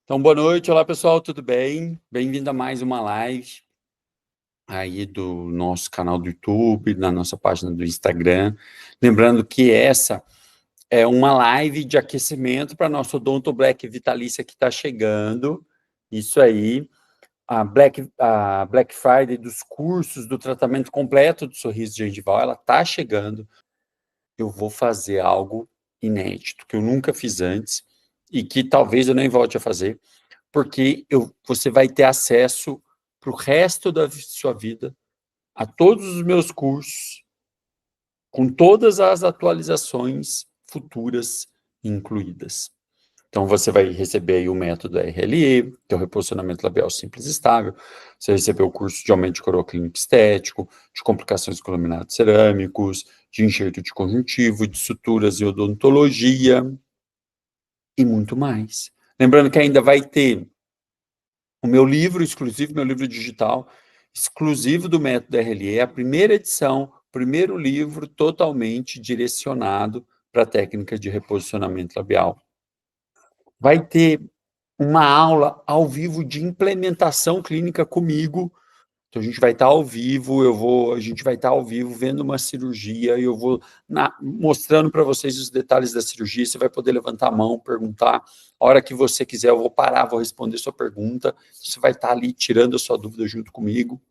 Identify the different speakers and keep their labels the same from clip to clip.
Speaker 1: Então, boa noite, olá pessoal, tudo bem? Bem-vindo a mais uma live aí do nosso canal do YouTube, na nossa página do Instagram. Lembrando que essa é uma live de aquecimento para nosso Odonto Black Vitalícia que está chegando. Isso aí, a Black Friday dos cursos do tratamento completo do sorriso gengival, ela está chegando. Eu vou fazer algo inédito, que eu nunca fiz antes e que talvez eu nem volte a fazer, porque você vai ter acesso para o resto da sua vida a todos os meus cursos, com todas as atualizações futuras incluídas. Então, você vai receber aí o método RLE, que é o reposicionamento labial simples e estável. Você vai receber o curso de aumento de coroa clínico estético, de complicações com laminados cerâmicos, de enxerto de conjuntivo, de suturas e odontologia, e muito mais. Lembrando que ainda vai ter o meu livro exclusivo, meu livro digital, exclusivo do método RLE, a primeira edição, primeiro livro totalmente direcionado para a técnica de reposicionamento labial. Vai ter uma aula ao vivo de implementação clínica comigo. Então, a gente vai estar ao vivo, a gente vai estar ao vivo vendo uma cirurgia e eu vou mostrando para vocês os detalhes da cirurgia. Você vai poder levantar a mão, perguntar. A hora que você quiser, eu vou parar, vou responder sua pergunta. Você vai estar ali tirando a sua dúvida junto comigo.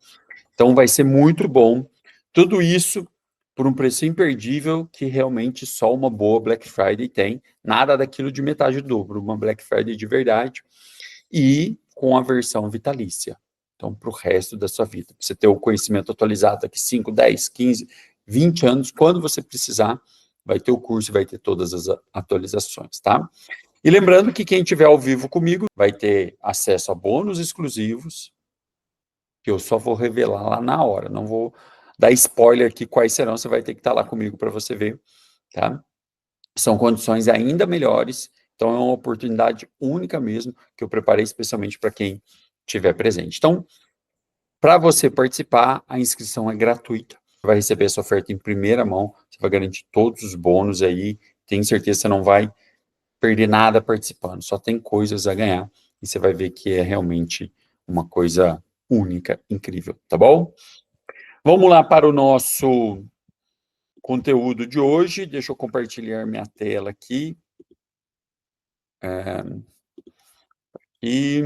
Speaker 1: Então, vai ser muito bom. Tudo isso por um preço imperdível que realmente só uma boa Black Friday tem. Nada daquilo de metade do dobro, uma Black Friday de verdade. E com a versão vitalícia. Então, para o resto da sua vida. Você ter o conhecimento atualizado daqui 5, 10, 15, 20 anos, quando você precisar, vai ter o curso e vai ter todas as atualizações, tá? E lembrando que quem estiver ao vivo comigo vai ter acesso a bônus exclusivos, que eu só vou revelar lá na hora, não vou dar spoiler aqui quais serão, você vai ter que estar lá comigo para você ver, tá? São condições ainda melhores, então é uma oportunidade única mesmo, que eu preparei especialmente para quem estiver presente. Então, para você participar, a inscrição é gratuita, você vai receber essa oferta em primeira mão, você vai garantir todos os bônus aí, tenho certeza que você não vai perder nada participando, só tem coisas a ganhar, e você vai ver que é realmente uma coisa única, incrível, tá bom? Vamos lá para o nosso conteúdo de hoje, deixa eu compartilhar minha tela aqui. E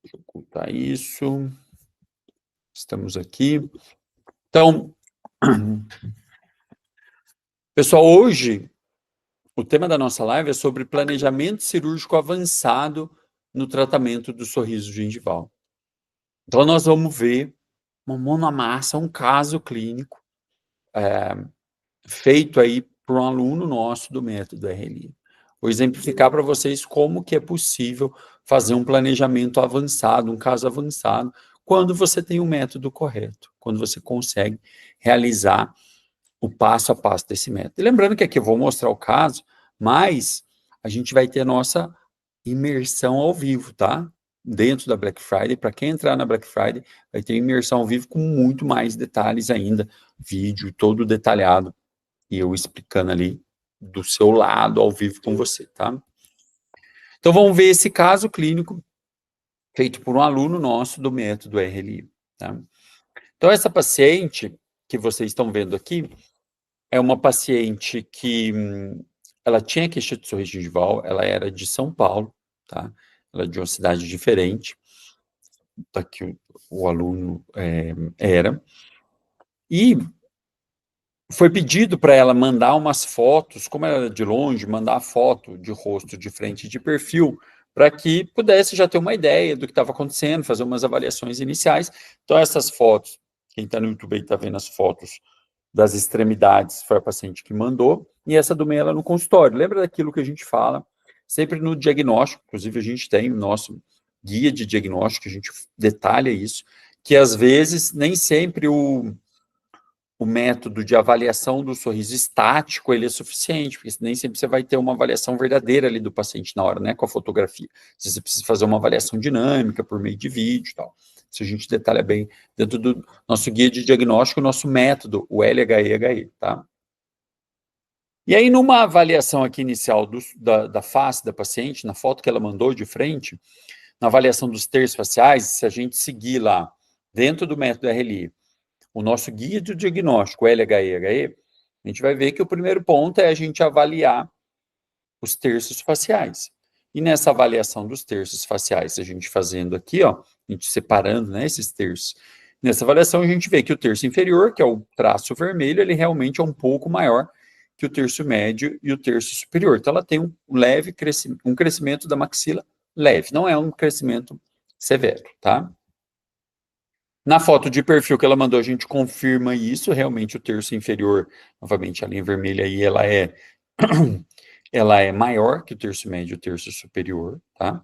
Speaker 1: deixa eu ocultar isso. Estamos aqui. Então, pessoal, hoje o tema da nossa live é sobre planejamento cirúrgico avançado no tratamento do sorriso gengival. Então, nós vamos ver uma mão na massa, um caso clínico feito aí por um aluno nosso do método RLI. Vou exemplificar para vocês como que é possível fazer um planejamento avançado, um caso avançado, quando você tem o método correto, quando você consegue realizar o passo a passo desse método. E lembrando que aqui eu vou mostrar o caso, mas a gente vai ter a nossa imersão ao vivo, tá? Dentro da Black Friday, para quem entrar na Black Friday, vai ter imersão ao vivo com muito mais detalhes ainda, vídeo todo detalhado, e eu explicando ali do seu lado, ao vivo com você, tá? Então, vamos ver esse caso clínico feito por um aluno nosso do método RLI, tá? Então, essa paciente que vocês estão vendo aqui é uma paciente que ela tinha queixa de sorriso gengival, ela era de São Paulo, tá? Ela é de uma cidade diferente da que o aluno era. E foi pedido para ela mandar umas fotos, como ela era de longe, mandar foto de rosto de frente e de perfil, para que pudesse já ter uma ideia do que estava acontecendo, fazer umas avaliações iniciais. Então, essas fotos, quem está no YouTube aí está vendo as fotos das extremidades, foi a paciente que mandou, e essa do meio ela no consultório. Lembra daquilo que a gente fala sempre no diagnóstico, inclusive a gente tem o nosso guia de diagnóstico, que a gente detalha isso, que às vezes nem sempre o método de avaliação do sorriso estático, ele é suficiente, porque nem sempre você vai ter uma avaliação verdadeira ali do paciente na hora, né, com a fotografia. Você precisa fazer uma avaliação dinâmica por meio de vídeo e tal. Isso a gente detalha bem dentro do nosso guia de diagnóstico, o nosso método, o LHE-HE, tá? E aí, numa avaliação aqui inicial da face da paciente, na foto que ela mandou de frente, na avaliação dos terços faciais, se a gente seguir lá, dentro do método RLI, o nosso guia de diagnóstico, LHE-HE, a gente vai ver que o primeiro ponto é a gente avaliar os terços faciais. E nessa avaliação dos terços faciais, a gente fazendo aqui, ó, a gente separando, né, esses terços. Nessa avaliação, a gente vê que o terço inferior, que é o traço vermelho, ele realmente é um pouco maior que o terço médio e o terço superior. Então, ela tem um leve crescimento, um crescimento da maxila leve, não é um crescimento severo, tá? Na foto de perfil que ela mandou, a gente confirma isso, realmente o terço inferior, novamente a linha vermelha aí, ela é maior que o terço médio e o terço superior, tá?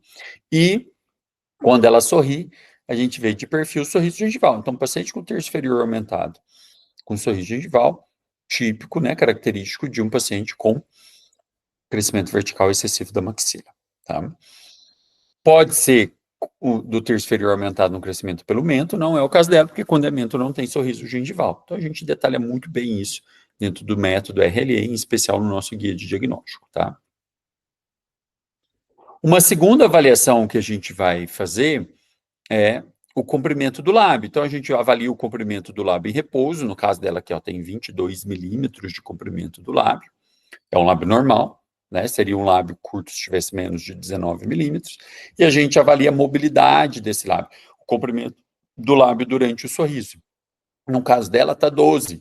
Speaker 1: E quando ela sorri, a gente vê de perfil sorriso gengival. Então, paciente com terço inferior aumentado, com sorriso gengival, típico, né, característico de um paciente com crescimento vertical excessivo da maxila, tá? Pode ser do terço inferior aumentado no crescimento pelo mento, não é o caso dela, porque quando é mento não tem sorriso gengival. Então, a gente detalha muito bem isso dentro do método RLE, em especial no nosso guia de diagnóstico, tá? Uma segunda avaliação que a gente vai fazer é o comprimento do lábio. Então, a gente avalia o comprimento do lábio em repouso, no caso dela aqui, ó, tem 22 milímetros de comprimento do lábio, é um lábio normal, né? Seria um lábio curto se tivesse menos de 19 milímetros, e a gente avalia a mobilidade desse lábio, o comprimento do lábio durante o sorriso. No caso dela, está 12,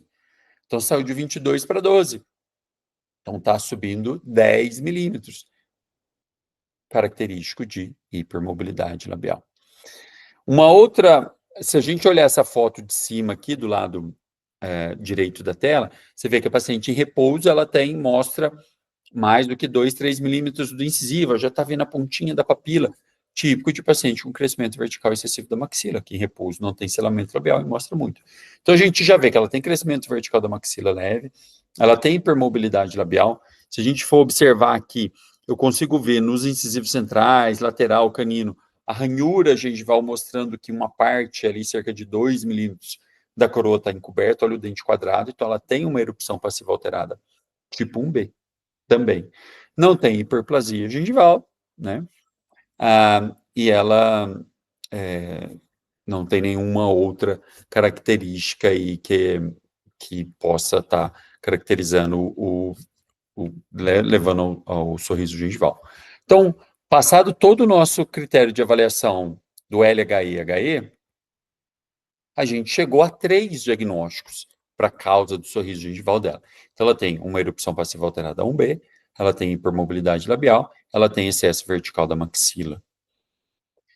Speaker 1: então saiu de 22 para 12, então está subindo 10 milímetros, característico de hipermobilidade labial. Uma outra, se a gente olhar essa foto de cima aqui, do lado direito da tela, você vê que a paciente em repouso, ela mostra mais do que 2, 3 milímetros do incisivo, já está vendo a pontinha da papila, típico de paciente com crescimento vertical excessivo da maxila, que em repouso não tem selamento labial e mostra muito. Então a gente já vê que ela tem crescimento vertical da maxila leve, ela tem hipermobilidade labial. Se a gente for observar aqui, eu consigo ver nos incisivos centrais, lateral, canino, a ranhura gengival mostrando que uma parte ali, cerca de 2 milímetros da coroa está encoberta, olha o dente quadrado, então ela tem uma erupção passiva alterada, tipo 1B também. Não tem hiperplasia gengival, né? E ela não tem nenhuma outra característica aí que possa estar caracterizando levando ao sorriso gengival. Então, passado todo o nosso critério de avaliação do LHE-HE, a gente chegou a 3 diagnósticos para a causa do sorriso gengival dela. Então, ela tem uma erupção passiva alterada 1B, ela tem hipermobilidade labial, ela tem excesso vertical da maxila.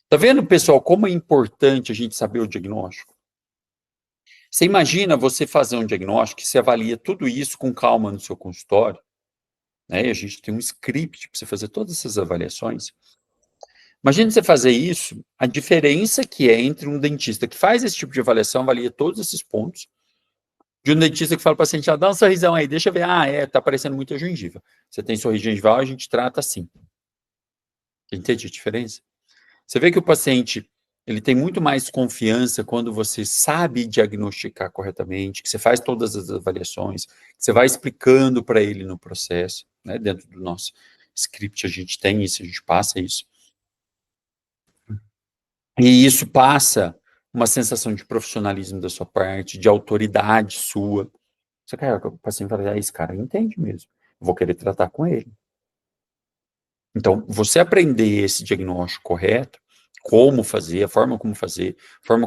Speaker 1: Tá vendo, pessoal, como é importante a gente saber o diagnóstico? Você imagina você fazer um diagnóstico que você avalia tudo isso com calma no seu consultório, né? E a gente tem um script para você fazer todas essas avaliações. Imagina você fazer isso, a diferença que é entre um dentista que faz esse tipo de avaliação, avalia todos esses pontos, de um dentista que fala para o paciente, dá um sorrisão aí, deixa eu ver, tá aparecendo muita gengiva. Você tem sorriso gengival, a gente trata assim. Entende a diferença? Você vê que o paciente, ele tem muito mais confiança quando você sabe diagnosticar corretamente, que você faz todas as avaliações, que você vai explicando para ele no processo, né? Dentro do nosso script a gente tem isso, a gente passa isso. E isso passa uma sensação de profissionalismo da sua parte, de autoridade sua. Você quer que o paciente fala, esse cara entende mesmo, vou querer tratar com ele. Então, você aprender esse diagnóstico correto, como fazer, a forma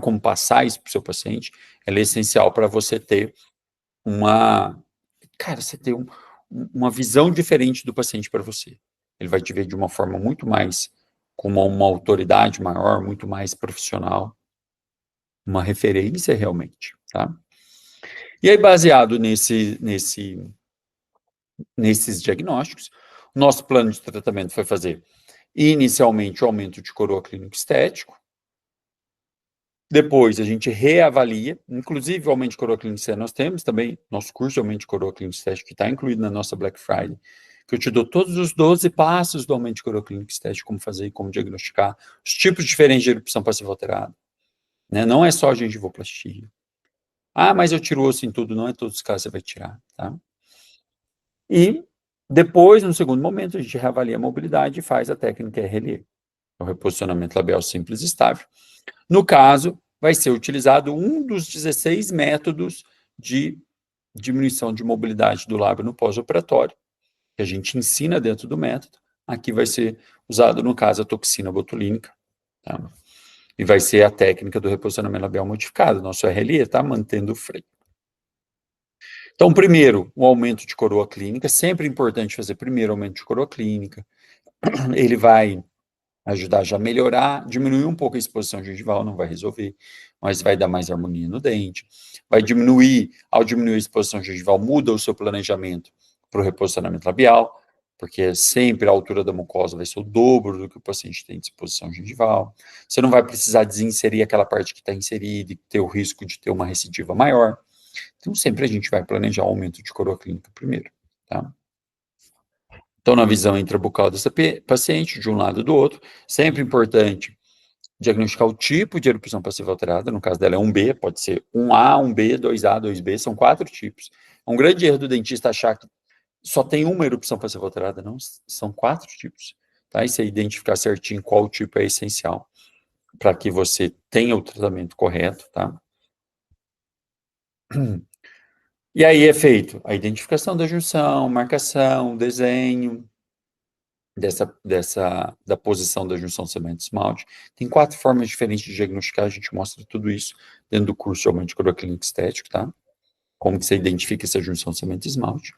Speaker 1: como passar isso para o seu paciente, ela é essencial para você ter uma visão diferente do paciente para você. Ele vai te ver de uma forma muito mais, com uma autoridade maior, muito mais profissional, uma referência realmente, tá? E aí, baseado nesses diagnósticos, o nosso plano de tratamento foi fazer inicialmente o aumento de coroa clínico estético, depois a gente reavalia, inclusive o aumento de coroa clínica estética, nós temos também nosso curso de aumento de coroa clínica estética, que está incluído na nossa Black Friday, que eu te dou todos os 12 passos do aumento de coroa clínica estética, como fazer e como diagnosticar, os tipos diferentes de erupção passiva alterada, né? Não é só gengivoplastia. Mas eu tiro osso em tudo, não é todos os casos você vai tirar, tá? E Depois, no segundo momento, a gente reavalia a mobilidade e faz a técnica RLE, o reposicionamento labial simples estável. No caso, vai ser utilizado um dos 16 métodos de diminuição de mobilidade do lábio no pós-operatório, que a gente ensina dentro do método. Aqui vai ser usado, no caso, a toxina botulínica, tá? E vai ser a técnica do reposicionamento labial modificado, nosso RLE, tá? Mantendo o freio. Então, primeiro, o aumento de coroa clínica, sempre importante fazer primeiro o aumento de coroa clínica. Ele vai ajudar já a melhorar, diminuir um pouco a exposição gengival, não vai resolver, mas vai dar mais harmonia no dente. Vai diminuir, ao diminuir a exposição gengival, muda o seu planejamento para o reposicionamento labial, porque sempre a altura da mucosa vai ser o dobro do que o paciente tem de exposição gengival. Você não vai precisar desinserir aquela parte que está inserida e ter o risco de ter uma recidiva maior. Então, sempre a gente vai planejar o aumento de coroa clínica primeiro, tá? Então, na visão intrabucal dessa paciente, de um lado e do outro, sempre importante diagnosticar o tipo de erupção passiva alterada, no caso dela é 1B, pode ser 1A, 1B, 2A, 2B, são 4 tipos. É um grande erro do dentista achar que só tem uma erupção passiva alterada, não, são 4 tipos, tá? E você identificar certinho qual tipo é essencial para que você tenha o tratamento correto, tá? E aí é feito a identificação da junção, marcação, desenho da posição da junção cimento-esmalte. Tem 4 formas diferentes de diagnosticar, a gente mostra tudo isso dentro do curso de aumento de coroa clínica estético, tá? Como que você identifica essa junção cimento-esmalte.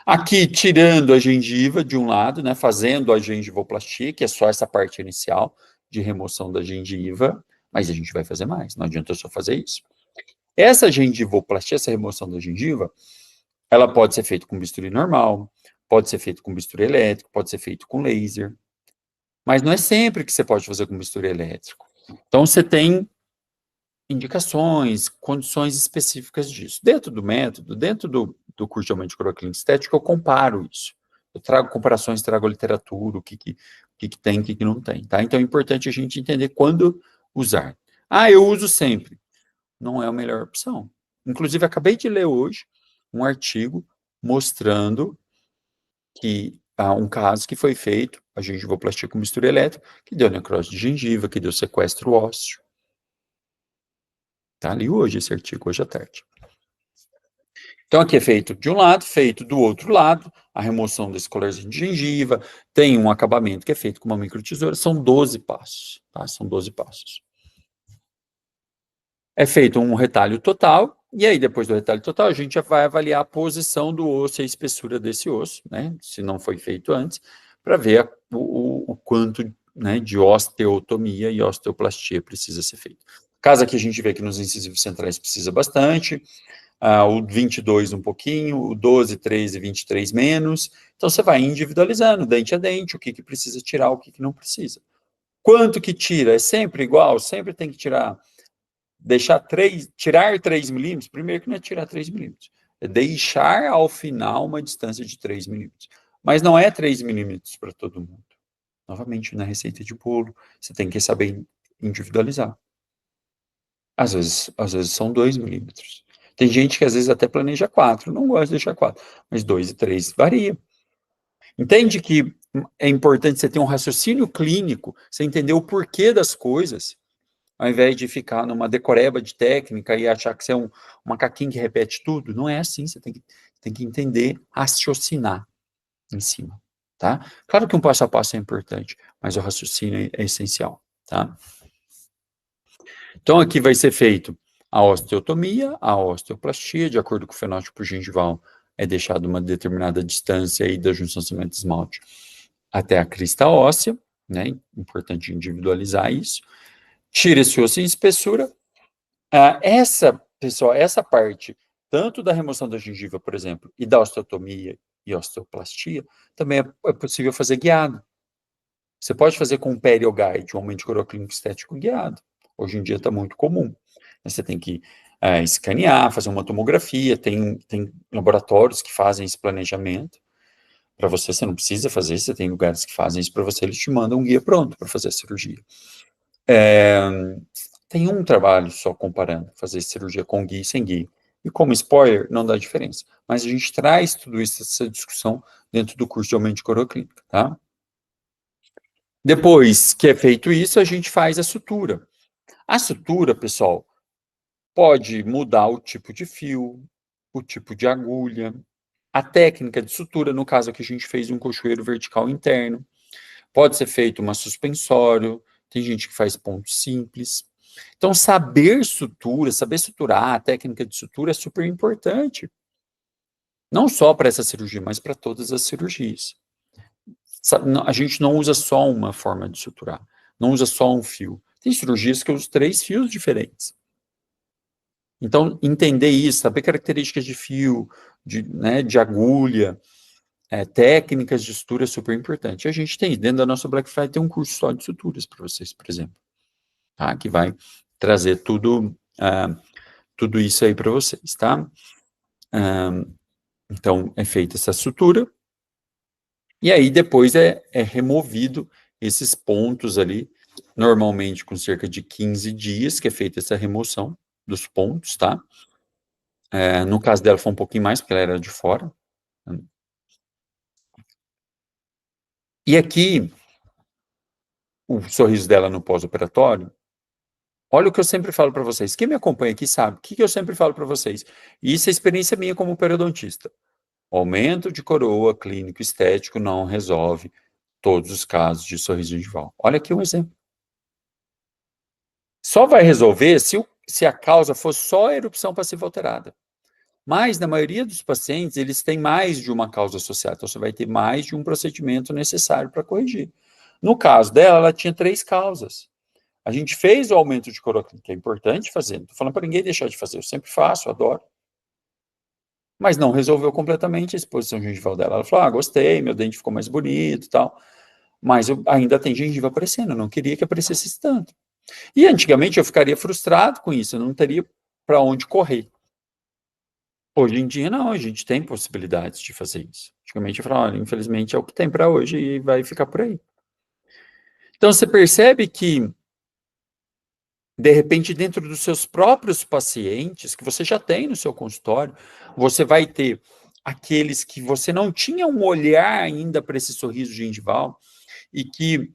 Speaker 1: Aqui, tirando a gengiva de um lado, né, fazendo a gengivoplastia, que é só essa parte inicial de remoção da gengiva, mas a gente vai fazer mais, não adianta só fazer isso. Essa gengivoplastia, essa remoção da gengiva, ela pode ser feita com bisturi normal, pode ser feito com bisturi elétrico, pode ser feito com laser, mas não é sempre que você pode fazer com bisturi elétrico. Então, você tem indicações, condições específicas disso. Dentro do método, dentro do curso de aumento de coroa clínica estética, eu comparo isso. Eu trago comparações, trago literatura, o que tem, o que não tem, tá? Então, é importante a gente entender quando usar. Ah, eu uso sempre. Não é a melhor opção. Inclusive, acabei de ler hoje um artigo mostrando que há um caso que foi feito, a gengivoplastia com mistura elétrica, que deu necrose de gengiva, que deu sequestro ósseo. Tá ali hoje esse artigo, hoje à tarde. Então, aqui é feito de um lado, feito do outro lado, a remoção desse colarzinho de gengiva, tem um acabamento que é feito com uma microtesoura, são 12 passos, tá? São 12 passos. É feito um retalho total, e aí depois do retalho total, a gente já vai avaliar a posição do osso e a espessura desse osso, né? Se não foi feito antes, para ver o quanto, né, de osteotomia e osteoplastia precisa ser feito. Caso aqui a gente vê que nos incisivos centrais precisa bastante, o 22 um pouquinho, o 12, 13, 23 menos. Então, você vai individualizando, dente a dente, o que precisa tirar, o que não precisa. Quanto que tira? É sempre igual? Sempre tem que tirar, tirar 3 milímetros? Primeiro que não é tirar 3 milímetros, é deixar ao final uma distância de 3 milímetros. Mas não é 3 milímetros para todo mundo. Novamente, na receita de bolo, você tem que saber individualizar. Às vezes são 2 milímetros. Tem gente que às vezes até planeja 4, não gosta de deixar 4, mas 2 e 3 varia. Entende que é importante você ter um raciocínio clínico, você entender o porquê das coisas, ao invés de ficar numa decoreba de técnica e achar que você é um macaquinho que repete tudo. Não é assim, você tem que entender, raciocinar em cima, tá? Claro que um passo a passo é importante, mas o raciocínio é essencial, tá? Então, aqui vai ser feito a osteotomia, a osteoplastia, de acordo com o fenótipo gengival, é deixado uma determinada distância aí da junção cimento-esmalte até a crista óssea, né? Importante individualizar isso. Tira esse osso em espessura. Pessoal, essa parte, tanto da remoção da gengiva, por exemplo, e da osteotomia e osteoplastia, também é possível fazer guiado. Você pode fazer com um perioguide, um aumento de coroa clínico estético guiado. Hoje em dia está muito comum. Você tem que escanear, fazer uma tomografia, tem laboratórios que fazem esse planejamento. Para você não precisa fazer, você tem lugares que fazem isso para você, eles te mandam um guia pronto para fazer a cirurgia. Tem um trabalho só comparando, fazer cirurgia com guia e sem guia. E como spoiler, não dá diferença. Mas a gente traz tudo isso, essa discussão, dentro do curso de aumento de coroa clínica, tá? Depois que é feito isso, a gente faz a sutura. A sutura, pessoal, pode mudar o tipo de fio, o tipo de agulha, a técnica de sutura, no caso aqui a gente fez um cochoeiro vertical interno, pode ser feito uma suspensório, tem gente que faz ponto simples. Então, saber sutura, saber suturar, a técnica de sutura é super importante. Não só para essa cirurgia, mas para todas as cirurgias. A gente não usa só uma forma de suturar, não usa só um fio. Tem cirurgias que eu uso 3 fios diferentes. Então, entender isso, saber características de fio, de agulha, técnicas de sutura é super importante. A gente tem, dentro da nossa Black Friday, tem um curso só de suturas para vocês, por exemplo, tá? Que vai trazer tudo isso aí para vocês, tá? Então, é feita essa sutura, e aí depois é removido esses pontos ali, normalmente com cerca de 15 dias, que é feita essa remoção dos pontos, tá? No caso dela foi um pouquinho mais, porque ela era de fora. E aqui, o sorriso dela no pós-operatório, olha o que eu sempre falo para vocês. Quem me acompanha aqui sabe o que eu sempre falo para vocês. E isso é experiência minha como periodontista. O aumento de coroa clínico estético não resolve todos os casos de sorriso gengival. Olha aqui um exemplo. Só vai resolver se a causa for só a erupção passiva alterada. Mas, na maioria dos pacientes, eles têm mais de uma causa associada. Então, você vai ter mais de um procedimento necessário para corrigir. No caso dela, ela tinha 3 causas. A gente fez o aumento de coroa clínica, que é importante fazer. Não estou falando para ninguém deixar de fazer. Eu sempre faço, adoro. Mas não resolveu completamente a exposição gengival dela. Ela falou, gostei, meu dente ficou mais bonito e tal. Mas ainda tem gengiva aparecendo, eu não queria que aparecesse tanto. E antigamente eu ficaria frustrado com isso, eu não teria para onde correr. Hoje em dia, não, a gente tem possibilidades de fazer isso. Antigamente eu falava, olha, infelizmente é o que tem para hoje e vai ficar por aí. Então você percebe que, de repente, dentro dos seus próprios pacientes, que você já tem no seu consultório, você vai ter aqueles que você não tinha um olhar ainda para esse sorriso gengival e que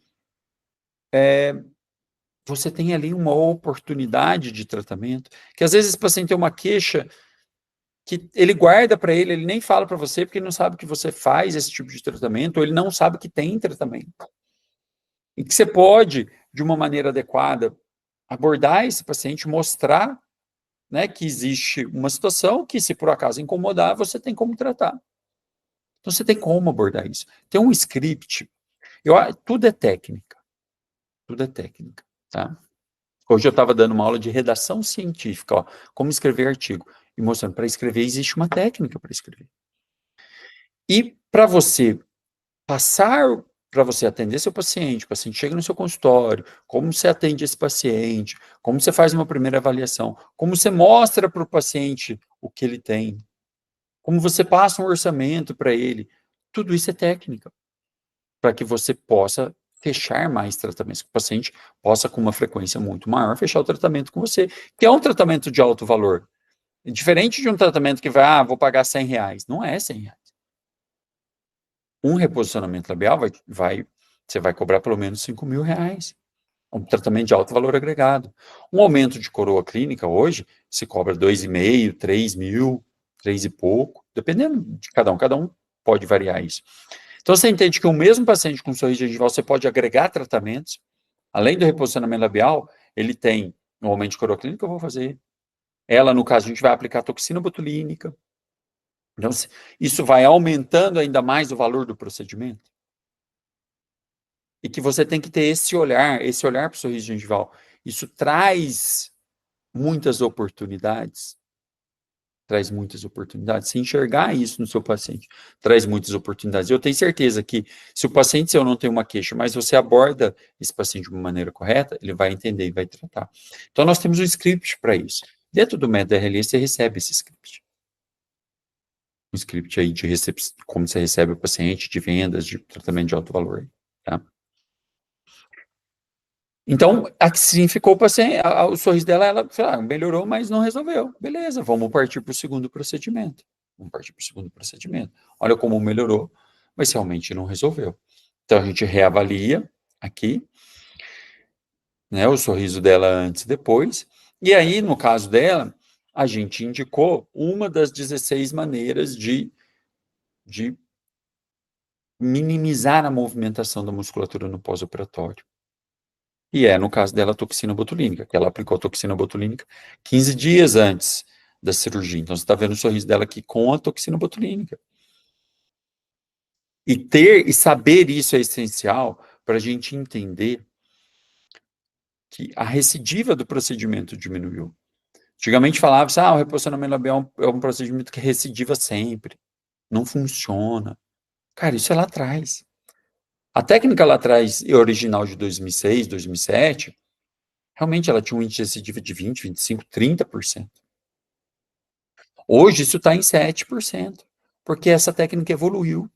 Speaker 1: você tem ali uma oportunidade de tratamento, que às vezes esse paciente tem uma queixa que ele guarda para ele nem fala para você porque ele não sabe que você faz esse tipo de tratamento, ou ele não sabe que tem tratamento. E que você pode, de uma maneira adequada, abordar esse paciente, mostrar, né, que existe uma situação que, se por acaso incomodar, você tem como tratar. Então, você tem como abordar isso. Tem um script, tudo é técnica, tá? Hoje eu estava dando uma aula de redação científica, ó, como escrever artigo, e mostrando, para escrever existe uma técnica para escrever. E para você para você atender seu paciente, o paciente chega no seu consultório, como você atende esse paciente, como você faz uma primeira avaliação, como você mostra para o paciente o que ele tem, como você passa um orçamento para ele, tudo isso é técnica, para que você possa fechar mais tratamentos, que o paciente possa, com uma frequência muito maior, fechar o tratamento com você, que é um tratamento de alto valor. Diferente de um tratamento que vou pagar R$100. Não é R$100. Um reposicionamento labial você vai cobrar pelo menos R$5.000. Um tratamento de alto valor agregado. Um aumento de coroa clínica hoje se cobra 2.500, 3.000, 3 e pouco, dependendo de cada um. Cada um pode variar isso. Então, você entende que o mesmo paciente com sorriso gengival, você pode agregar tratamentos. Além do reposicionamento labial, ele tem um aumento de coroa clínica, eu vou fazer. Ela, no caso, a gente vai aplicar toxina botulínica. Então, isso vai aumentando ainda mais o valor do procedimento. E que você tem que ter esse olhar para o sorriso gengival. Isso traz muitas oportunidades. Se enxergar isso no seu paciente, traz muitas oportunidades. Eu tenho certeza que, se o paciente seu não tem uma queixa, mas você aborda esse paciente de uma maneira correta, ele vai entender e vai tratar. Então, nós temos um script para isso. Dentro do método RLE, você recebe esse script. Um script aí de como você recebe o paciente, de vendas, de tratamento de alto valor. Tá? Então, assim ficou o paciente, o sorriso dela, ela melhorou, mas não resolveu. Beleza, vamos partir para o segundo procedimento. Olha como melhorou. mas realmente não resolveu. Então, a gente reavalia aqui, né, o sorriso dela antes e depois, e aí, no caso dela, a gente indicou uma das 16 maneiras de minimizar a movimentação da musculatura no pós-operatório. E no caso dela, a toxina botulínica, que ela aplicou a toxina botulínica 15 dias antes da cirurgia. Então, você está vendo o sorriso dela aqui com a toxina botulínica. E saber isso é essencial para a gente entender que a recidiva do procedimento diminuiu. Antigamente falava-se, o reposicionamento labial é um procedimento que recidiva sempre. Não funciona. Cara, isso é lá atrás. A técnica lá atrás, original de 2006, 2007, realmente ela tinha um índice de recidiva de 20, 25, 30%. Hoje isso está em 7%, porque essa técnica evoluiu.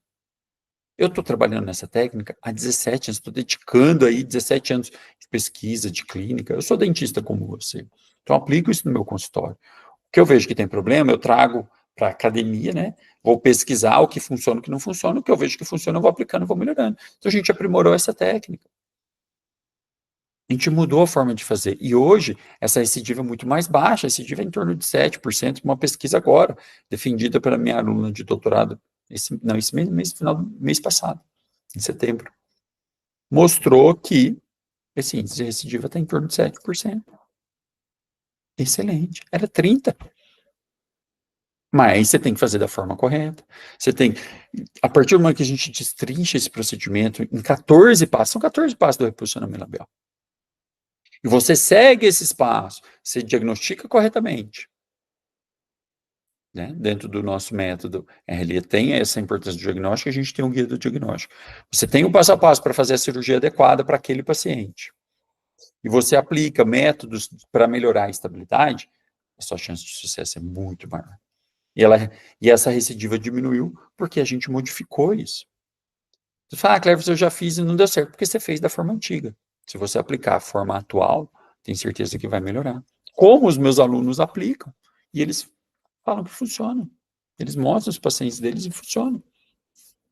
Speaker 1: Eu estou trabalhando nessa técnica há 17 anos, estou dedicando aí 17 anos de pesquisa, de clínica. Eu sou dentista como você, então aplico isso no meu consultório. O que eu vejo que tem problema, eu trago para a academia, né? Vou pesquisar o que funciona e o que não funciona, o que eu vejo que funciona, eu vou aplicando, vou melhorando. Então a gente aprimorou essa técnica. A gente mudou a forma de fazer. E hoje, essa recidiva é muito mais baixa, a recidiva é em torno de 7%, uma pesquisa agora, defendida pela minha aluna de doutorado, esse final do mês passado, em setembro. Mostrou que esse índice de recidiva está em torno de 7%. Excelente. Era 30%. Mas você tem que fazer da forma correta. Você tem, a partir do momento que a gente destrincha esse procedimento em 14 passos, são 14 passos do reposicionamento labial. E você segue esses passos, você diagnostica corretamente, né? Dentro do nosso método RLE tem essa importância do diagnóstico, a gente tem um guia do diagnóstico. Você tem o passo a passo para fazer a cirurgia adequada para aquele paciente. E você aplica métodos para melhorar a estabilidade, a sua chance de sucesso é muito maior. E essa recidiva diminuiu porque a gente modificou isso. Você fala, Cleber, eu já fiz e não deu certo, porque você fez da forma antiga. Se você aplicar a forma atual, tenho certeza que vai melhorar. Como os meus alunos aplicam, e eles falam que funciona. Eles mostram os pacientes deles e funciona.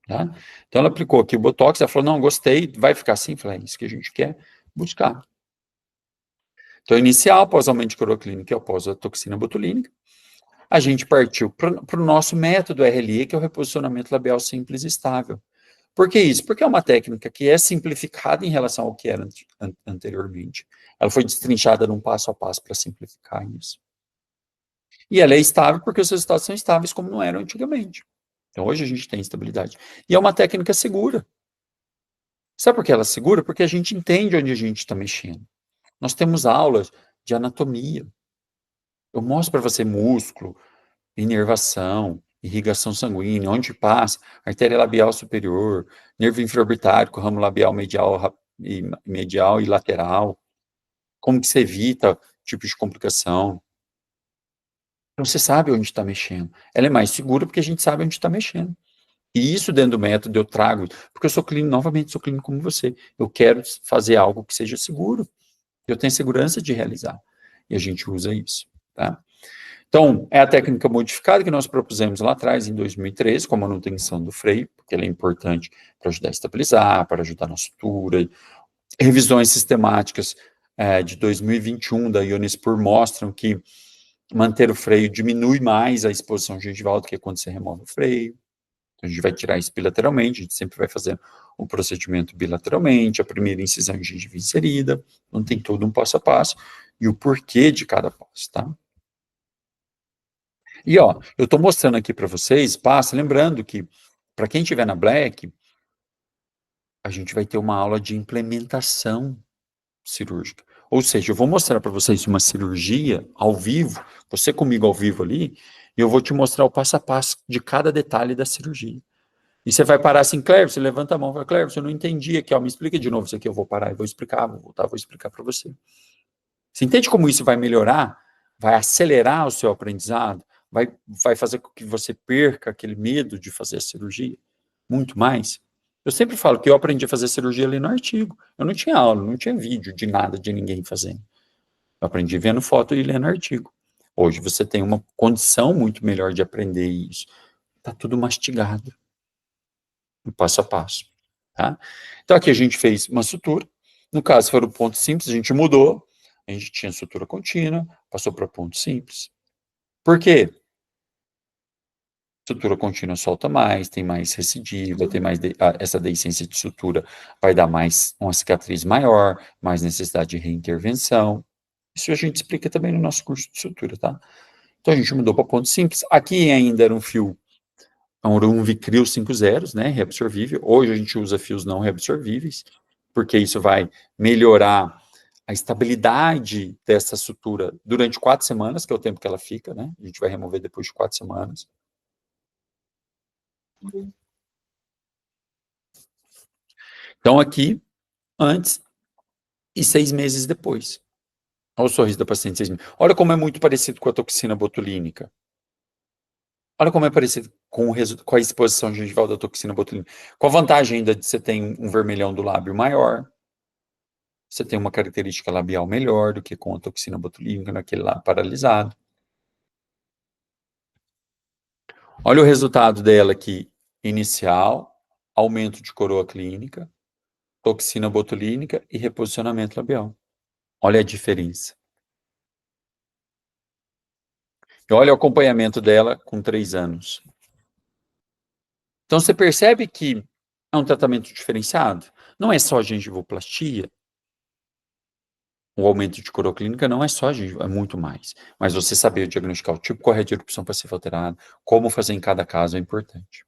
Speaker 1: Tá? Então, ela aplicou aqui o Botox, ela falou, não, gostei, vai ficar assim? Eu falei, é isso que a gente quer buscar. Então, inicial, após aumento de cloroclínica e após a toxina botulínica, a gente partiu para o nosso método RLE, que é o reposicionamento labial simples e estável. Por que isso? Porque é uma técnica que é simplificada em relação ao que era anteriormente. Ela foi destrinchada num passo a passo para simplificar isso. E ela é estável porque os resultados são estáveis como não eram antigamente. Então, hoje a gente tem estabilidade. E é uma técnica segura. Sabe por que ela é segura? Porque a gente entende onde a gente está mexendo. Nós temos aulas de anatomia. Eu mostro para você músculo, inervação, irrigação sanguínea, onde passa, artéria labial superior, nervo infraorbitário, ramo labial medial e lateral, como que se evita tipo de complicação. Então, você sabe onde está mexendo. Ela é mais segura porque a gente sabe onde está mexendo. E isso dentro do método eu trago, porque eu sou clínico, novamente, sou clínico como você. Eu quero fazer algo que seja seguro. Eu tenho segurança de realizar. E a gente usa isso, tá? Então, é a técnica modificada que nós propusemos lá atrás, em 2013, com a manutenção do freio, porque ela é importante para ajudar a estabilizar, para ajudar na sutura. Revisões sistemáticas de 2021 da Ionispur mostram que manter o freio diminui mais a exposição gengival do que quando você remove o freio. Então, a gente vai tirar isso bilateralmente, a gente sempre vai fazer um procedimento bilateralmente, a primeira incisão de gengiva inserida, então tem todo um passo a passo e o porquê de cada passo, tá? E, eu estou mostrando aqui para vocês, lembrando que, para quem estiver na Black, a gente vai ter uma aula de implementação cirúrgica. Ou seja, eu vou mostrar para vocês uma cirurgia ao vivo, você comigo ao vivo ali, e eu vou te mostrar o passo a passo de cada detalhe da cirurgia. E você vai parar assim, Cleber, você levanta a mão e fala, Cleber, você não entendi aqui, me explica de novo isso aqui, eu vou parar e vou explicar, vou voltar, vou explicar para você. Você entende como isso vai melhorar? Vai acelerar o seu aprendizado? Vai fazer com que você perca aquele medo de fazer a cirurgia? Muito mais? Eu sempre falo que eu aprendi a fazer cirurgia ali no artigo. Eu não tinha aula, não tinha vídeo de nada, de ninguém fazendo. Eu aprendi vendo foto e lendo artigo. Hoje você tem uma condição muito melhor de aprender isso. Está tudo mastigado. no passo a passo, tá? Então, aqui a gente fez uma sutura. No caso, se for o ponto simples, a gente mudou. A gente tinha sutura contínua, passou para ponto simples. Por quê? Sutura contínua solta mais, tem mais recidiva, tem mais essa deiscência de sutura vai dar mais uma cicatriz maior, mais necessidade de reintervenção. Isso a gente explica também no nosso curso de sutura, tá? Então a gente mudou para ponto simples. Aqui ainda era um fio, era um Vicryl 5 zeros, né, reabsorvível. Hoje a gente usa fios não reabsorvíveis, porque isso vai melhorar a estabilidade dessa sutura durante 4 semanas, que é o tempo que ela fica, né? A gente vai remover depois de 4 semanas. Então aqui, antes e 6 meses depois. Olha o sorriso da paciente 6 meses. Olha como é muito parecido com a toxina botulínica. Olha como é parecido com a exposição gengival da toxina botulínica. Com a vantagem ainda de você ter um vermelhão do lábio maior, você tem uma característica labial melhor do que com a toxina botulínica naquele lábio paralisado. Olha o resultado dela aqui, inicial, aumento de coroa clínica, toxina botulínica e reposicionamento labial. Olha a diferença. E olha o acompanhamento dela com 3 anos. Então você percebe que é um tratamento diferenciado. Não é só gengivoplastia. O aumento de coroa clínica não é só gengiva, é muito mais. Mas você saber diagnosticar o tipo correto de erupção passiva alterada, como fazer em cada caso é importante.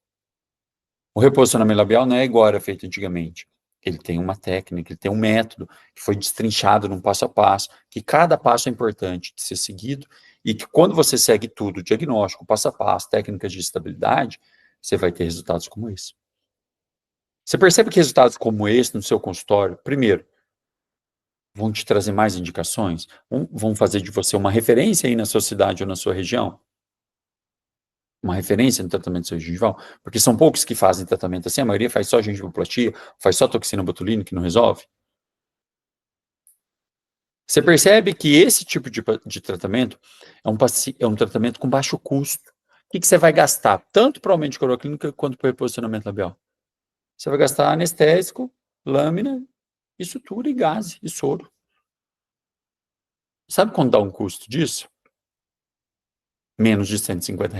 Speaker 1: O reposicionamento labial não é igual era feito antigamente. Ele tem uma técnica, ele tem um método que foi destrinchado num passo a passo, que cada passo é importante de ser seguido e que quando você segue tudo, diagnóstico, passo a passo, técnicas de estabilidade, você vai ter resultados como esse. Você percebe que resultados como esse no seu consultório, primeiro, vão te trazer mais indicações? Vão fazer de você uma referência aí na sua cidade ou na sua região? Uma referência no tratamento seu gengival? Porque são poucos que fazem tratamento assim, a maioria faz só gengivoplastia, faz só toxina botulínica que não resolve. Você percebe que esse tipo de tratamento é um tratamento com baixo custo. O que você vai gastar? Tanto para aumento de coroa clínica quanto para reposicionamento labial. Você vai gastar anestésico, lâmina, e sutura, e gaze, e soro. Sabe quanto dá um custo disso? Menos de R$ 150.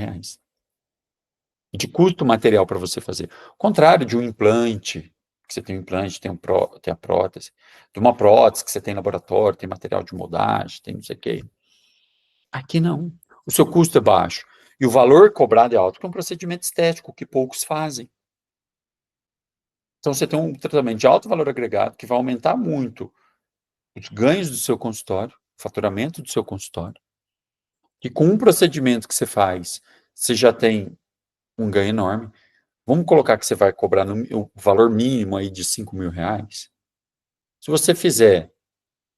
Speaker 1: De custo material para você fazer. Ao contrário de um implante, que você tem um implante, tem a prótese, de uma prótese que você tem laboratório, tem material de moldagem, tem não sei o quê. Aqui não. O seu custo é baixo. E o valor cobrado é alto, porque é um procedimento estético que poucos fazem. Então você tem um tratamento de alto valor agregado que vai aumentar muito os ganhos do seu consultório, o faturamento do seu consultório. E com um procedimento que você faz, você já tem um ganho enorme. Vamos colocar que você vai cobrar o valor mínimo aí de R$ 5.000. Se você fizer,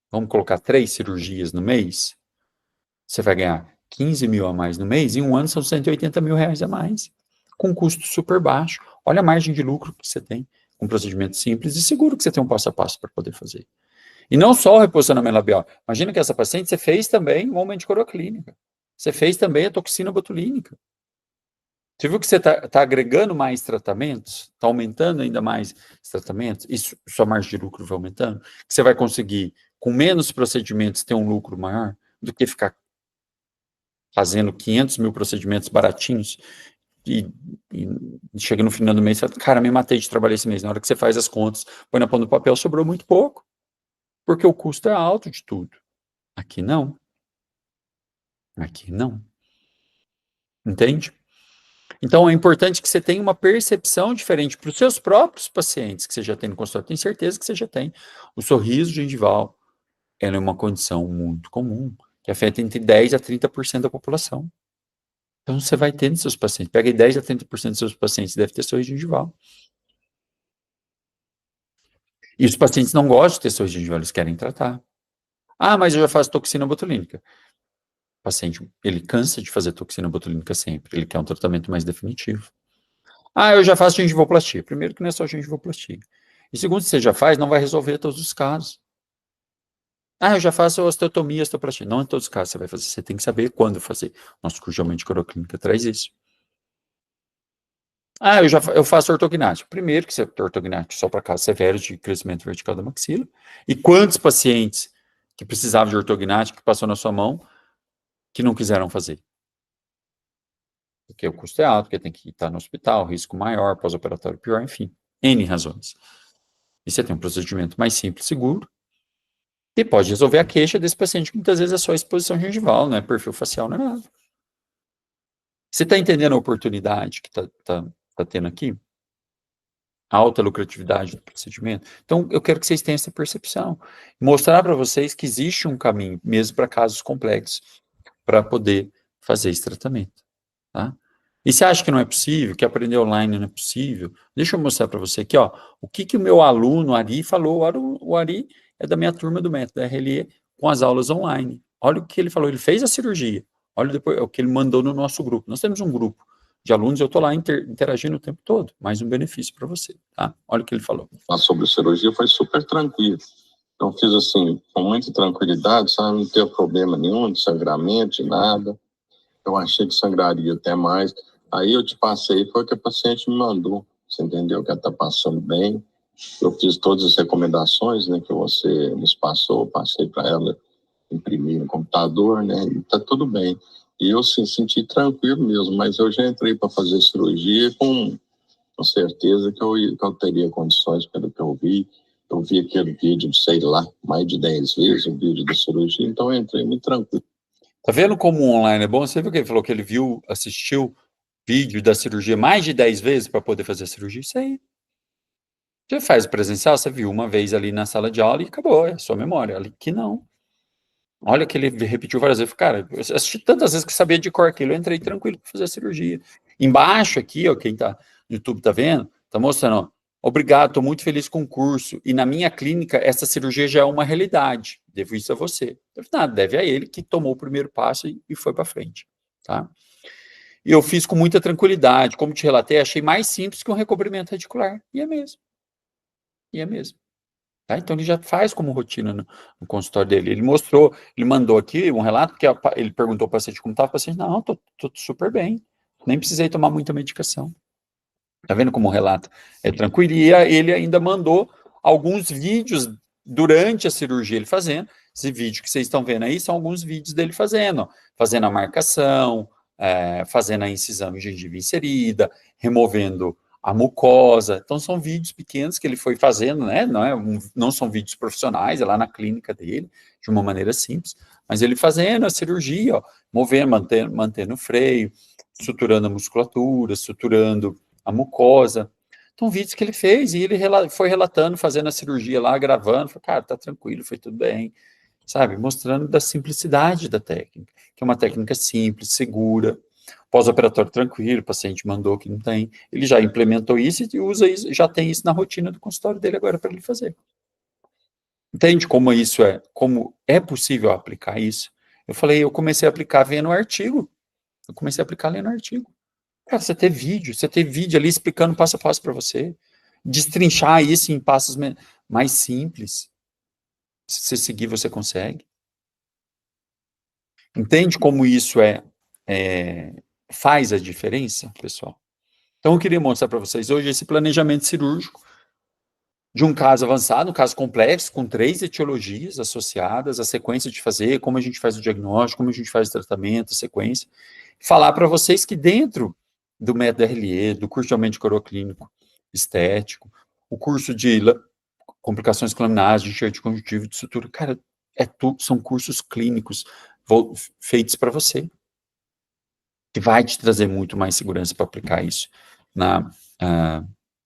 Speaker 1: vamos colocar 3 cirurgias no mês, você vai ganhar 15 mil a mais no mês, e em um ano são R$ 180.000 a mais, com um custo super baixo. Olha a margem de lucro que você tem, com um procedimento simples e seguro que você tem um passo a passo para poder fazer. E não só o reposicionamento labial. Imagina que essa paciente, você fez também um aumento de coroa clínica. Você fez também a toxina botulínica. Você viu que você está agregando mais tratamentos, está aumentando ainda mais os tratamentos, e sua margem de lucro vai aumentando, que você vai conseguir, com menos procedimentos, ter um lucro maior do que ficar fazendo 500 mil procedimentos baratinhos e chega no final do mês e fala, cara, me matei de trabalhar esse mês. Na hora que você faz as contas, põe na ponta do papel, sobrou muito pouco, porque o custo é alto de tudo. Aqui não. Aqui não. Entende? Então, é importante que você tenha uma percepção diferente para os seus próprios pacientes que você já tem no consultório. Tenho certeza que você já tem. O sorriso gengival é uma condição muito comum, que afeta entre 10% a 30% da população. Então, você vai ter nos seus pacientes. Pega aí 10% a 30% dos seus pacientes, deve ter sorriso gengival. E os pacientes não gostam de ter sorriso gengival, eles querem tratar. Ah, mas eu já faço toxina botulínica. O paciente, ele cansa de fazer toxina botulínica sempre. Ele quer um tratamento mais definitivo. Ah, eu já faço gengivoplastia. Primeiro que não é só gengivoplastia. E segundo, se você já faz, não vai resolver todos os casos. Ah, eu já faço osteotomia, osteoplastia. Não em todos os casos você vai fazer. Você tem que saber quando fazer. Nosso curso de aumento de coroa clínica traz isso. Eu faço ortognático. Primeiro, que você ortognático só para casos severos de crescimento vertical da maxila. E quantos pacientes que precisavam de ortognático que passou na sua mão que não quiseram fazer? Porque o custo é alto, porque tem que estar no hospital, risco maior, pós-operatório pior, enfim, N razões. E você tem um procedimento mais simples, seguro, e pode resolver a queixa desse paciente, que muitas vezes é só exposição gengival, não é perfil facial, não é nada. Você está entendendo a oportunidade que tá tendo aqui? A alta lucratividade do procedimento? Então, eu quero que vocês tenham essa percepção. Mostrar para vocês que existe um caminho, mesmo para casos complexos, para poder fazer esse tratamento. Tá? E você acha que não é possível, que aprender online não é possível? Deixa eu mostrar para você aqui, ó, o que o meu aluno, Ari, falou. O Ari é da minha turma do método RLE com as aulas online. Olha o que ele falou, ele fez a cirurgia. Olha depois o que ele mandou no nosso grupo. Nós temos um grupo de alunos, eu estou lá interagindo o tempo todo. Mais um benefício para você, tá? Olha o que ele falou.
Speaker 2: Sobre a cirurgia foi super tranquilo. Então, fiz assim, com muita tranquilidade, sabe? Não teve problema nenhum de sangramento, de nada. Eu achei que sangraria até mais. Aí eu te passei, foi o que a paciente me mandou. Você entendeu que ela está passando bem. Eu fiz todas as recomendações, né, que você nos passou, passei para ela imprimir no computador, né, e está tudo bem. E eu se senti tranquilo mesmo, mas eu já entrei para fazer cirurgia com certeza que eu teria condições, pelo que eu vi. Eu vi aquele vídeo, sei lá, mais de 10 vezes o vídeo da cirurgia, então eu entrei muito tranquilo.
Speaker 1: Tá vendo como o online é bom? Você viu que ele falou que ele assistiu vídeo da cirurgia mais de 10 vezes para poder fazer a cirurgia? Isso aí. Você faz presencial, você viu uma vez ali na sala de aula e acabou, é a sua memória. Ali que não. Olha que ele repetiu várias vezes. Cara, eu assisti tantas vezes que sabia de cor aquilo, eu entrei tranquilo para fazer a cirurgia. Embaixo aqui, ó, quem tá no YouTube tá vendo, tá mostrando, ó, obrigado, tô muito feliz com o curso. E na minha clínica, essa cirurgia já é uma realidade. Devo isso a você. Deve nada, deve a ele que tomou o primeiro passo e foi para frente, tá? E eu fiz com muita tranquilidade. Como te relatei, achei mais simples que um recobrimento radicular. E é mesmo. E é mesmo. Tá? Então ele já faz como rotina no consultório dele. Ele mostrou, ele mandou aqui um relato que ele perguntou ao paciente como estava, o paciente, não, tô super bem, nem precisei tomar muita medicação. Tá vendo como o relato é tranquilo? E ele ainda mandou alguns vídeos durante a cirurgia ele fazendo. Esse vídeo que vocês estão vendo aí são alguns vídeos dele fazendo, ó, fazendo a marcação, fazendo a incisão em gengiva inserida, removendo a mucosa. Então são vídeos pequenos que ele foi fazendo, né? Não são vídeos profissionais, é lá na clínica dele, de uma maneira simples, mas ele fazendo a cirurgia, ó, movendo, mantendo o freio, suturando a musculatura, suturando a mucosa. Então, vídeos que ele fez e ele foi relatando, fazendo a cirurgia lá, gravando, falou, cara, tá tranquilo, foi tudo bem, sabe? Mostrando da simplicidade da técnica, que é uma técnica simples, segura, pós-operatório tranquilo, o paciente mandou que não tem, ele já implementou isso e usa isso, já tem isso na rotina do consultório dele agora para ele fazer. Entende como é possível aplicar isso? Eu comecei a aplicar vendo o artigo, eu comecei a aplicar lendo o artigo. Cara, você ter vídeo ali explicando passo a passo para você, destrinchar isso em passos mais simples. Se você seguir, você consegue. Entende como isso faz a diferença, pessoal? Então, eu queria mostrar para vocês hoje esse planejamento cirúrgico de um caso avançado, um caso complexo, com 3 etiologias associadas, a sequência de fazer, como a gente faz o diagnóstico, como a gente faz o tratamento, a sequência. Falar para vocês que dentro do método RLE, do curso de aumento de coroa clínico estético, o curso de complicações claminares, de enxerto conjuntivo e de sutura, cara, são cursos clínicos feitos para você, que vai te trazer muito mais segurança para aplicar isso na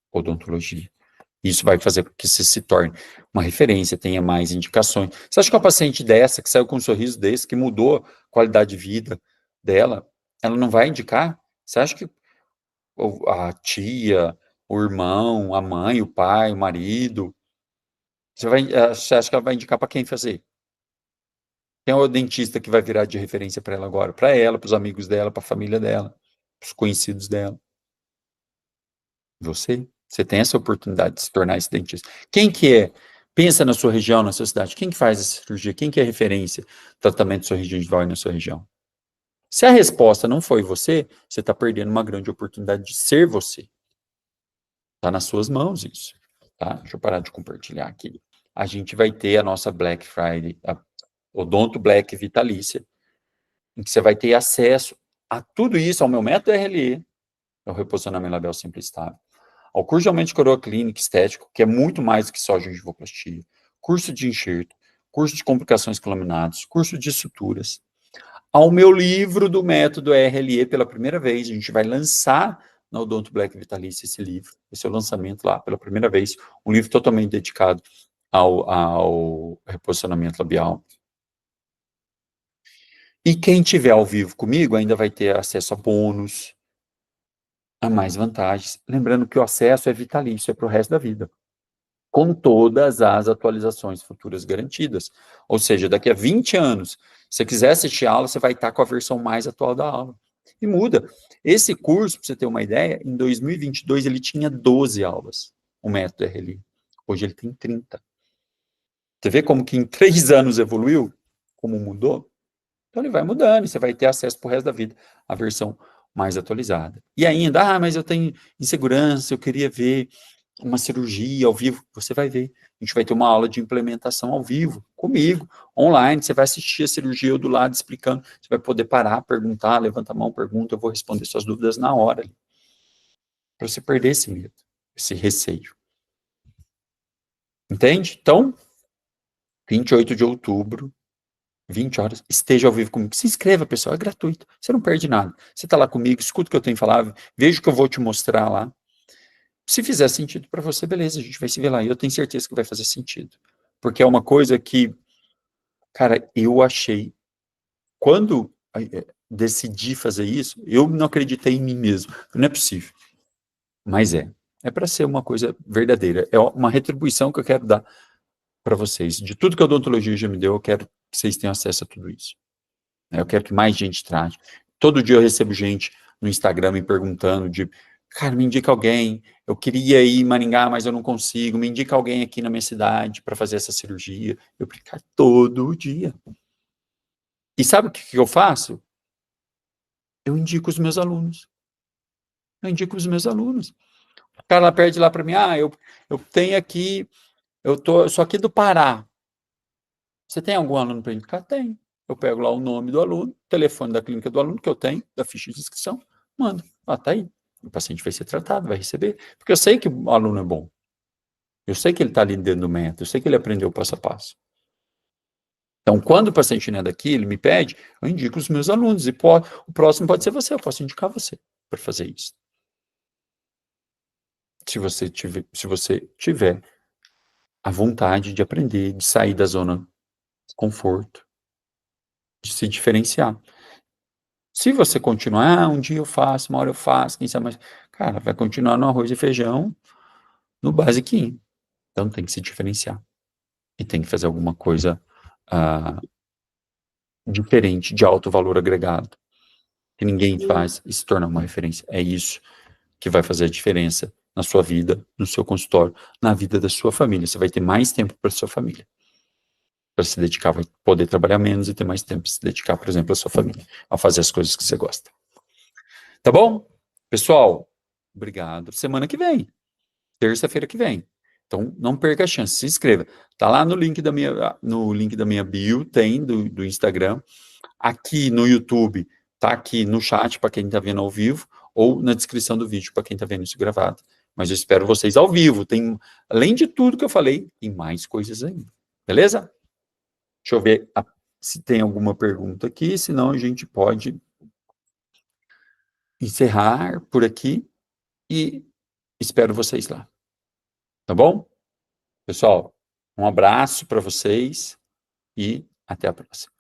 Speaker 1: odontologia. Isso vai fazer com que você se torne uma referência, tenha mais indicações. Você acha que uma paciente dessa, que saiu com um sorriso desse, que mudou a qualidade de vida dela, ela não vai indicar? Você acha que a tia, o irmão, a mãe, o pai, o marido, você acha que ela vai indicar para quem fazer? Quem é o dentista que vai virar de referência para ela agora? Para ela, para os amigos dela, para a família dela, para os conhecidos dela. Você tem essa oportunidade de se tornar esse dentista. Quem que é? Pensa na sua região, na sua cidade. Quem que faz essa cirurgia? Quem que é referência? Tratamento de sua região gengival na sua região. Se a resposta não foi você está perdendo uma grande oportunidade de ser você. Está nas suas mãos isso, tá? Deixa eu parar de compartilhar aqui. A gente vai ter a nossa Black Friday, a Odonto Black Vitalícia, em que você vai ter acesso a tudo isso, ao meu método RLE, é o reposicionamento labial simples estável, ao curso de aumento de coroa clínica estético, que é muito mais do que só gengivoplastia, curso de enxerto, curso de complicações com laminados, curso de suturas, ao meu livro do método RLE pela primeira vez. A gente vai lançar na Odonto Black Vitalícia esse livro, esse é o lançamento lá pela primeira vez, um livro totalmente dedicado ao reposicionamento labial. E quem tiver ao vivo comigo ainda vai ter acesso a bônus, a mais vantagens. Lembrando que o acesso é vitalício, é para o resto da vida, com todas as atualizações futuras garantidas. Ou seja, daqui a 20 anos, se você quiser assistir a aula, você vai estar com a versão mais atual da aula. E muda. Esse curso, para você ter uma ideia, em 2022 ele tinha 12 aulas, o método RLI. Hoje ele tem 30. Você vê como que em 3 anos evoluiu? Como mudou? Então ele vai mudando, e você vai ter acesso para o resto da vida à versão mais atualizada. E ainda, mas eu tenho insegurança, eu queria ver uma cirurgia ao vivo. Você vai ver. A gente vai ter uma aula de implementação ao vivo, comigo, online. Você vai assistir a cirurgia eu do lado explicando. Você vai poder parar, perguntar, levanta a mão, pergunta, eu vou responder suas dúvidas na hora. Para você perder esse medo, esse receio. Entende? Então, 28 de outubro, 20 horas, esteja ao vivo comigo. Se inscreva, pessoal, é gratuito. Você não perde nada. Você está lá comigo, escuta o que eu tenho falado, veja o que eu vou te mostrar lá. Se fizer sentido para você, beleza, a gente vai se ver lá. E eu tenho certeza que vai fazer sentido. Porque é uma coisa que, cara, eu achei, quando decidi fazer isso, eu não acreditei em mim mesmo. Não é possível. Mas é. É para ser uma coisa verdadeira. É uma retribuição que eu quero dar para vocês. De tudo que a odontologia já me deu, eu quero que vocês tenham acesso a tudo isso. Eu quero que mais gente trate. Todo dia eu recebo gente no Instagram me perguntando cara, me indica alguém, eu queria ir em Maringá, mas eu não consigo, me indica alguém aqui na minha cidade para fazer essa cirurgia. Eu falei, cara, todo dia. E sabe o que eu faço? Eu indico os meus alunos. Eu indico os meus alunos. O cara lá pede lá para mim, eu tenho aqui, eu sou aqui do Pará. Você tem algum aluno para indicar? Tem. Eu pego lá o nome do aluno, telefone da clínica do aluno que eu tenho, da ficha de inscrição, mando. Tá aí. O paciente vai ser tratado, vai receber. Porque eu sei que o aluno é bom. Eu sei que ele está ali dentro do método, eu sei que ele aprendeu o passo a passo. Então, quando o paciente não é daqui, ele me pede, eu indico os meus alunos. E o próximo pode ser você, eu posso indicar você para fazer isso. Se você tiver a vontade de aprender, de sair da zona de conforto, de se diferenciar. Se você continuar, um dia eu faço, uma hora eu faço, quem sabe mais. Cara, vai continuar no arroz e feijão, no basiquinho. Então tem que se diferenciar. E tem que fazer alguma coisa diferente, de alto valor agregado. Que ninguém faz e se tornar uma referência. É isso que vai fazer a diferença na sua vida, no seu consultório, na vida da sua família. Você vai ter mais tempo para sua família. Para se dedicar, vai poder trabalhar menos e ter mais tempo para se dedicar, por exemplo, à sua família, a fazer as coisas que você gosta. Tá bom? Pessoal, obrigado. Semana que vem, terça-feira que vem. Então, não perca a chance, se inscreva. Tá lá no link da minha bio, tem do Instagram. Aqui no YouTube, tá aqui no chat para quem está vendo ao vivo, ou na descrição do vídeo para quem está vendo isso gravado. Mas eu espero vocês ao vivo. Tem, além de tudo que eu falei, tem mais coisas ainda. Beleza? Deixa eu ver se tem alguma pergunta aqui, senão a gente pode encerrar por aqui e espero vocês lá. Tá bom? Pessoal, um abraço para vocês e até a próxima.